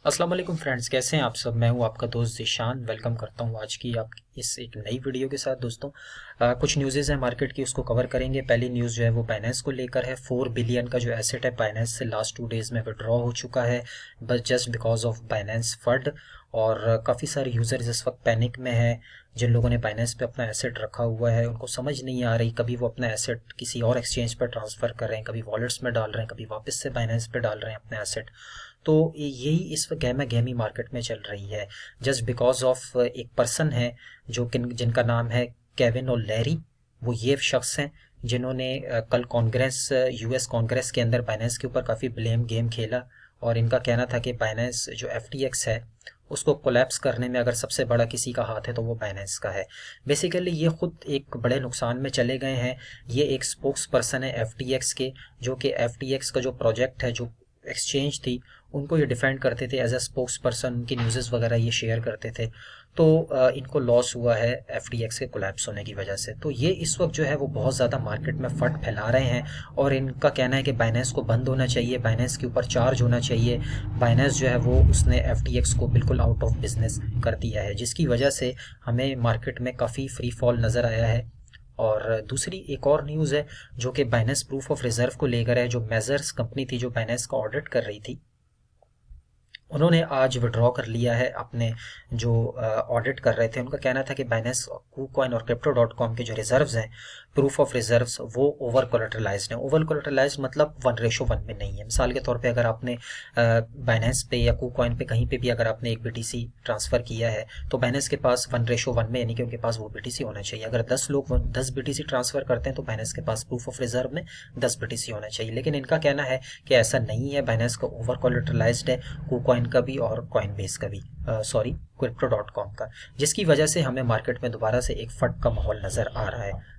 अस्सलाम वालेकुम फ्रेंड्स, कैसे हैं आप सब। मैं हूं आपका दोस्त ज़ीशान। वेलकम करता हूं आज की आपकी इस एक नई वीडियो के साथ। दोस्तों कुछ न्यूज़ेज़ हैं मार्केट की, उसको कवर करेंगे। पहली न्यूज़ जो है वो बाइनेंस को लेकर है। 4 बिलियन का जो एसेट है बाइनेंस से लास्ट 2 डेज़ में विड्रॉ हो चुका है, बस just because of Binance fund. और काफ़ी सारे यूज़र्स इस वक्त पैनिक में हैं। जिन लोगों ने बाइनेंस पे अपना एसेट रखा हुआ है उनको समझ नहीं आ रही, कभी वो अपना एसेट किसी और एक्सचेंज पर ट्रांसफ़र कर रहे हैं, कभी वॉलेट्स में डाल रहे हैं, कभी वापस से बाइनेंस पे डाल रहे हैं अपने एसेट। तो यही इस वक्त गहमा गहमी मार्केट में चल रही है, जस्ट बिकॉज ऑफ एक पर्सन है जो जिनका नाम है केविन और लैरी। वो ये शख्स हैं जिन्होंने कल कांग्रेस यूएस कांग्रेस के अंदर बाइनेंस के ऊपर काफ़ी ब्लेम गेम खेला। और इनका कहना था कि बाइनेंस जो एफटीएक्स है उसको कोलैप्स करने में अगर सबसे बड़ा किसी का हाथ है तो वो बाइनेंस का है। बेसिकली ये खुद एक बड़े नुकसान में चले गए हैं। ये एक स्पोक्स पर्सन है एफटीएक्स के, जो कि एफटीएक्स का जो प्रोजेक्ट है, जो एक्सचेंज थी, उनको ये डिफेंड करते थे एज अ स्पोक्स पर्सन, उनकी न्यूज़ेस वगैरह ये शेयर करते थे। तो इनको लॉस हुआ है एफटीएक्स के कोलैप्स होने की वजह से। तो ये इस वक्त जो है वो बहुत ज़्यादा मार्केट में फट फैला रहे हैं और इनका कहना है कि बाइनेंस को बंद होना चाहिए, बाइनेंस के ऊपर चार्ज होना चाहिए। बाइनेंस जो है वो उसने एफटीएक्स को बिल्कुल आउट ऑफ बिजनेस कर दिया है, जिसकी वजह से हमें मार्केट में काफ़ी फ्री फॉल नज़र आया है। और दूसरी एक और न्यूज़ है जो कि बाइनेंस प्रूफ ऑफ रिजर्व को लेकर है। जो मेजर्स कंपनी थी जो बाइनेंस का ऑडिट कर रही थी, उन्होंने आज विड्रॉ कर लिया है अपने जो ऑडिट कर रहे थे। उनका कहना था कि बाइनेंस, KuCoin और Crypto.com के जो रिजर्व्स हैं, प्रूफ ऑफ रिजर्व्स, वो ओवर कोलेटरलाइज्ड हैं। ओवर कोलेटरलाइज्ड मतलब 1:1 में नहीं है। मिसाल के तौर पे अगर आपने बाइनेंस पे या KuCoin पे कहीं पे भी अगर आपने एक बीटीसी ट्रांसफ़र किया है तो बाइनेंस के पास 1:1 में, यानी कि उनके पास वो बीटीसी होना चाहिए। अगर 10 लोग 10 बीटीसी ट्रांसफ़र करते हैं तो बाइनेंस के पास प्रूफ ऑफ रिजर्व में 10 बीटीसी होना चाहिए। लेकिन इनका कहना है कि ऐसा नहीं है, बाइनेंस का ओवर कोलेटरलाइज्ड है, KuCoin का भी और कॉइनबेस का भी, सॉरी Crypto.com का, जिसकी वजह से हमें मार्केट में दोबारा से एक फट का माहौल नज़र आ रहा है।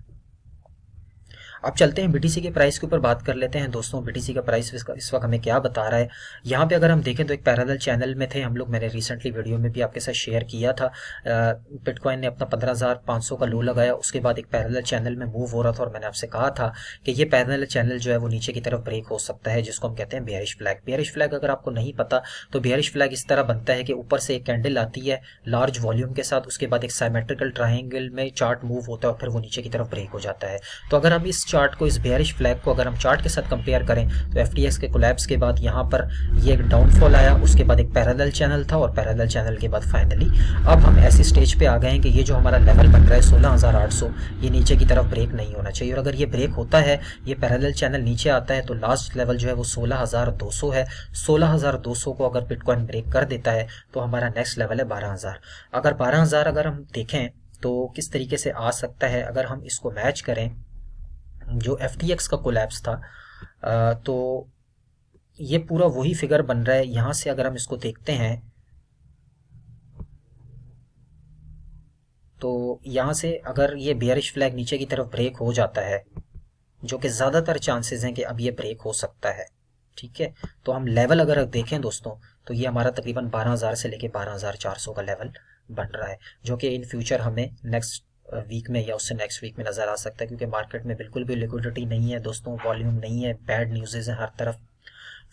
अब चलते हैं बीटीसी के प्राइस के ऊपर बात कर लेते हैं। दोस्तों बीटीसी का प्राइस इस वक्त हमें क्या बता रहा है। यहाँ पे अगर हम देखें तो एक पैरेलल चैनल में थे हम लोग, मैंने रिसेंटली वीडियो में भी आपके साथ शेयर किया था। बिटकॉइन ने अपना 15,500 का लो लगाया, उसके बाद एक पैरेलल चैनल में मूव हो रहा था और मैंने आपसे कहा था कि ये पैरेलल चैनल जो है वो नीचे की तरफ ब्रेक हो सकता है, जिसको हम कहते हैं बेयरिश फ्लैग। बेयरिश फ्लैग अगर आपको नहीं पता तो बेयरिश फ्लैग इस तरह बनता है कि ऊपर से एक कैंडल आती है लार्ज वॉल्यूम के साथ, उसके बाद एक साइमेट्रिकल ट्राइंगल में चार्ट मूव होता है और फिर वो नीचे की तरफ ब्रेक हो जाता है। तो अगर हम इस चार्ट को, इस बेयरिश फ्लैग को अगर हम चार्ट के साथ कंपेयर करें तो एफटीएक्स के कोलैप्स के बाद यहाँ पर ये एक डाउनफॉल आया, उसके बाद एक पैरेलल चैनल था और पैरेलल चैनल के बाद फाइनली अब हम ऐसी स्टेज पे आ गए हैं कि ये जो हमारा लेवल बन रहा है 16,800, ये नीचे की तरफ ब्रेक नहीं होना चाहिए। और अगर ये ब्रेक होता है, ये पैरेलल चैनल नीचे आता है, तो लास्ट लेवल जो है वो 16,200 है। 16,200 को अगर बिटकॉइन ब्रेक कर देता है तो हमारा नेक्स्ट लेवल है 12,000। अगर 12,000 अगर हम देखें तो किस तरीके से आ सकता है, अगर हम इसको मैच करें जो एफटीएक्स का कोलैप्स था, तो ये पूरा वही फिगर बन रहा है। यहाँ से अगर हम इसको देखते हैं तो यहाँ से अगर ये बेयरिश फ्लैग नीचे की तरफ ब्रेक हो जाता है, जो कि ज़्यादातर चांसेस हैं कि अब ये ब्रेक हो सकता है, ठीक है। तो हम लेवल अगर देखें दोस्तों तो ये हमारा तकरीबन 12,000 से लेके 12,400 का लेवल बन रहा है, जो कि इन फ्यूचर हमें नेक्स्ट वीक में या उससे नेक्स्ट वीक में नज़र आ सकता है, क्योंकि मार्केट में बिल्कुल भी लिक्विडिटी नहीं है दोस्तों, वॉल्यूम नहीं है, बैड न्यूज़ है हर तरफ।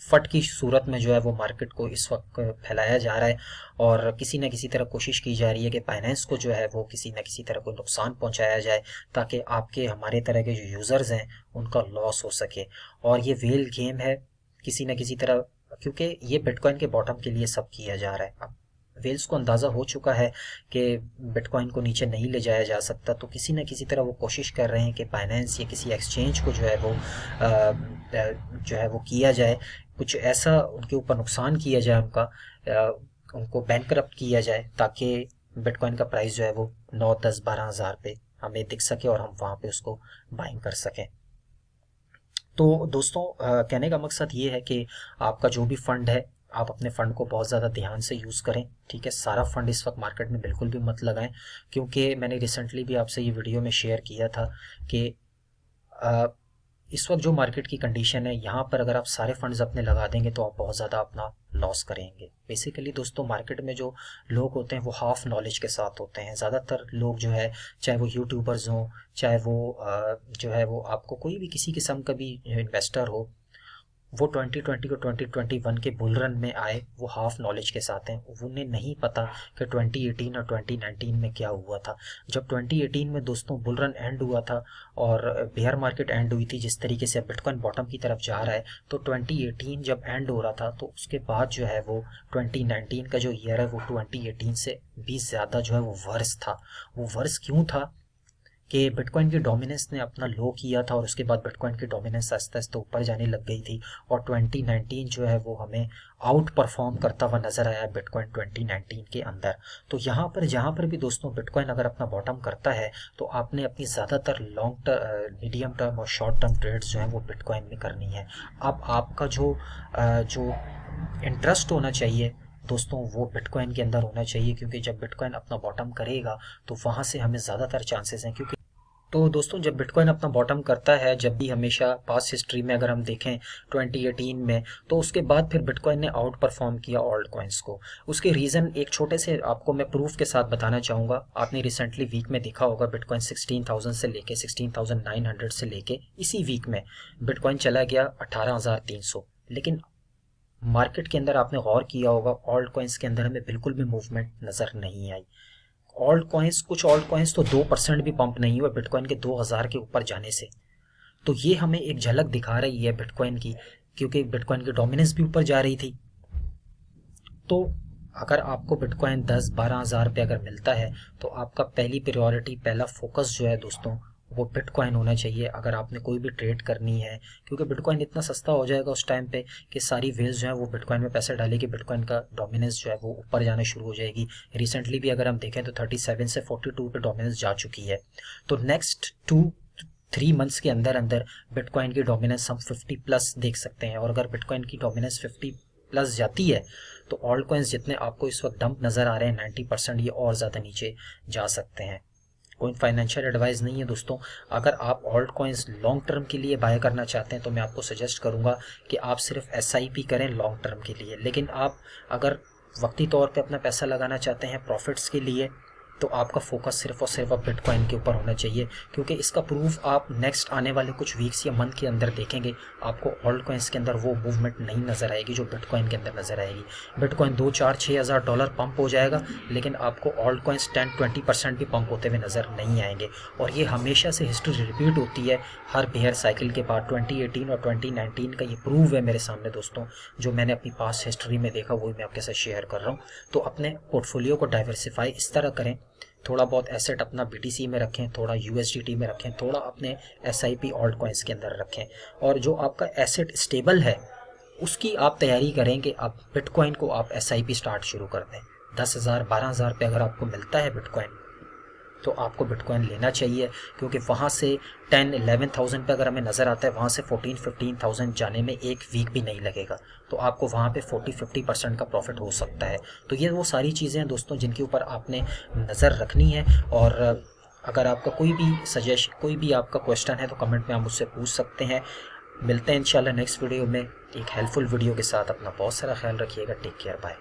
फट की सूरत में जो है वो मार्केट को इस वक्त फैलाया जा रहा है और किसी न किसी तरह कोशिश की जा रही है कि फाइनेंस को जो है वो किसी न किसी तरह को नुकसान पहुंचाया जाए, ताकि आपके हमारे तरह के जो यूज़र्स हैं उनका लॉस हो सके। और ये वेल गेम है किसी न किसी तरह, क्योंकि ये बिटकॉइन के बॉटम के लिए सब किया जा रहा है। अब वेल्स को अंदाज़ा हो चुका है कि बिटकॉइन को नीचे नहीं ले जाया जा सकता, तो किसी न किसी तरह वो कोशिश कर रहे हैं कि फाइनेंस या किसी एक्सचेंज को जो है वो किया जाए, कुछ ऐसा उनके ऊपर नुकसान किया जाए, उनको बैंकरप्ट किया जाए, ताकि बिटकॉइन का प्राइस जो है वो 9, 10, 12,000 पे हमें दिख सके और हम वहाँ पे उसको बाइंग कर सकें। तो दोस्तों कहने का मकसद ये है कि आपका जो भी फंड है, आप अपने फ़ंड को बहुत ज़्यादा ध्यान से यूज़ करें, ठीक है। सारा फंड इस वक्त मार्केट में बिल्कुल भी मत लगाएं, क्योंकि मैंने रिसेंटली भी आपसे ये वीडियो में शेयर किया था कि इस वक्त जो मार्केट की कंडीशन है, यहाँ पर अगर आप सारे फंड्स अपने लगा देंगे तो आप बहुत ज़्यादा अपना लॉस करेंगे। बेसिकली दोस्तों मार्केट में जो लोग होते हैं वो हाफ नॉलेज के साथ होते हैं। ज़्यादातर लोग जो है, चाहे वो यूट्यूबर्स हों, चाहे वो जो है वो आपको कोई भी किसी किस्म का भी इन्वेस्टर हो, वो 2020 को 2021 के बुल रन में आए, वो हाफ नॉलेज के साथ हैं। उन्हें नहीं पता कि 2018 और 2019 में क्या हुआ था। जब 2018 में दोस्तों बुल रन एंड हुआ था और बेयर मार्केट एंड हुई थी, जिस तरीके से बिटकॉइन बॉटम की तरफ जा रहा है, तो 2018 जब एंड हो रहा था तो उसके बाद जो है वो 2019 का जो ईयर है वो 2018 से भी ज़्यादा जो है वो वर्स था। वो वर्स क्यों था कि बिटकॉइन की डोमिनेंस ने अपना लो किया था और उसके बाद बिटकॉइन की डोमिनेंस आस्ते आस्ते ऊपर जाने लग गई थी और 2019 जो है वो हमें आउट परफॉर्म करता हुआ नज़र आया बिटकॉइन 2019 के अंदर। तो यहाँ पर जहाँ पर भी दोस्तों बिटकॉइन अगर अपना बॉटम करता है तो आपने अपनी ज़्यादातर लॉन्ग टर्म, मीडियम टर्म और शॉर्ट टर्म ट्रेड्स जो हैं वो बिटकॉइन में करनी है। अब आपका जो इंटरेस्ट होना चाहिए दोस्तों वो बिटकॉइन के अंदर होना चाहिए, क्योंकि जब बिटकॉइन अपना बॉटम करेगा तो वहाँ से हमें ज़्यादातर चांसेस हैं। क्योंकि तो दोस्तों जब बिटकॉइन अपना बॉटम करता है, जब भी हमेशा पास्ट हिस्ट्री में अगर हम देखें 2018 में, तो उसके बाद फिर बिटकॉइन ने आउट परफॉर्म किया ऑल्ट कॉइन्स को। उसके रीज़न एक छोटे से आपको मैं प्रूफ के साथ बताना चाहूँगा। आपने रिसेंटली वीक में देखा होगा बिटकॉइन 16,000 से लेके 16,900 से लेके इसी वीक में बिटकॉइन चला गया 18,300। लेकिन मार्केट के अंदर आपने गौर किया होगा ऑल्ट कॉइन्स के अंदर हमें बिल्कुल भी मूवमेंट नज़र नहीं आई। कुछ ऑल्ट कॉइन्स तो 2% भी पंप नहीं हुआ बिटकॉइन के 2000 के ऊपर जाने से। तो ये हमें एक झलक दिखा रही है बिटकॉइन की, क्योंकि बिटकॉइन की डोमिनेंस भी ऊपर जा रही थी। तो अगर आपको बिटकॉइन 10-12 हज़ार रुपये अगर मिलता है तो आपका पहली प्रायोरिटी, पहला फोकस जो है दोस्तों वो बिटकॉइन होना चाहिए अगर आपने कोई भी ट्रेड करनी है। क्योंकि बिटकॉइन इतना सस्ता हो जाएगा उस टाइम पे कि सारी वेल्स जो है वो बिटकॉइन में पैसे डालेगी, बिटकॉइन का डोमिनेंस जो है वो ऊपर जाना शुरू हो जाएगी। रिसेंटली भी अगर हम देखें तो 37 से 42 पे डोमिनेंस जा चुकी है। तो नेक्स्ट 2-3 मंथ्स के अंदर अंदर बिटकॉइन की डोमिनेंस हम 50+ देख सकते हैं। और अगर बिटकॉइन की डोमिनेंस 50+ जाती है तो ऑल्ट कॉइन्स जितने आपको इस वक्त डंप नज़र आ रहे हैं 90%, ये और ज़्यादा नीचे जा सकते हैं। कोई फाइनेंशियल एडवाइस नहीं है दोस्तों। अगर आप ऑल्ट कॉइन्स लॉन्ग टर्म के लिए बाय करना चाहते हैं तो मैं आपको सजेस्ट करूंगा कि आप सिर्फ SIP करें लॉन्ग टर्म के लिए। लेकिन आप अगर वक्ती तौर पे अपना पैसा लगाना चाहते हैं प्रॉफिट्स के लिए तो आपका फोकस सिर्फ और सिर्फ अब बिटकॉइन के ऊपर होना चाहिए, क्योंकि इसका प्रूफ आप नेक्स्ट आने वाले कुछ वीक्स या मंथ के अंदर देखेंगे। आपको ऑल्ट कॉइन्स के अंदर वो मूवमेंट नहीं नज़र आएगी जो बिटकॉइन के अंदर नज़र आएगी। बिटकॉइन 2-4-6 हज़ार डॉलर पंप हो जाएगा, लेकिन आपको ऑल्ट कॉइन्स 10-20% भी पंप होते हुए नज़र नहीं आएंगे। और ये हमेशा से हिस्ट्री रिपीट होती है हर बेयर साइकिल के बाद। 2018 और 2019 का ये प्रूव है मेरे सामने दोस्तों, जो मैंने अपनी पास्ट हिस्ट्री में देखा वही मैं आपके साथ शेयर कर रहा हूँ। तो अपने पोर्टफोलियो को डाइवर्सिफाई इस तरह करें, थोड़ा बहुत एसेट अपना BTC में रखें, थोड़ा USDT में रखें, थोड़ा अपने SIP ऑल्ट कॉइन्स के अंदर रखें। और जो आपका एसेट स्टेबल है उसकी आप तैयारी करें कि आप बिटकॉइन को आप SIP स्टार्ट शुरू कर दें। 10,000-12,000 रुपये अगर आपको मिलता है बिटकॉइन तो आपको बिटकॉइन लेना चाहिए, क्योंकि वहाँ से 10-11,000 पे अगर हमें नज़र आता है, वहाँ से 14-15,000 जाने में एक वीक भी नहीं लगेगा। तो आपको वहाँ पे 40-50% का प्रॉफिट हो सकता है। तो ये वो सारी चीज़ें हैं दोस्तों जिनके ऊपर आपने नज़र रखनी है। और अगर आपका कोई भी आपका क्वेश्चन है तो कमेंट में आप मुझसे पूछ सकते हैं। मिलते हैं इंशाल्लाह नेक्स्ट वीडियो में एक हेल्पफुल वीडियो के साथ। अपना बहुत सारा ख्याल रखिएगा। Take care, bye.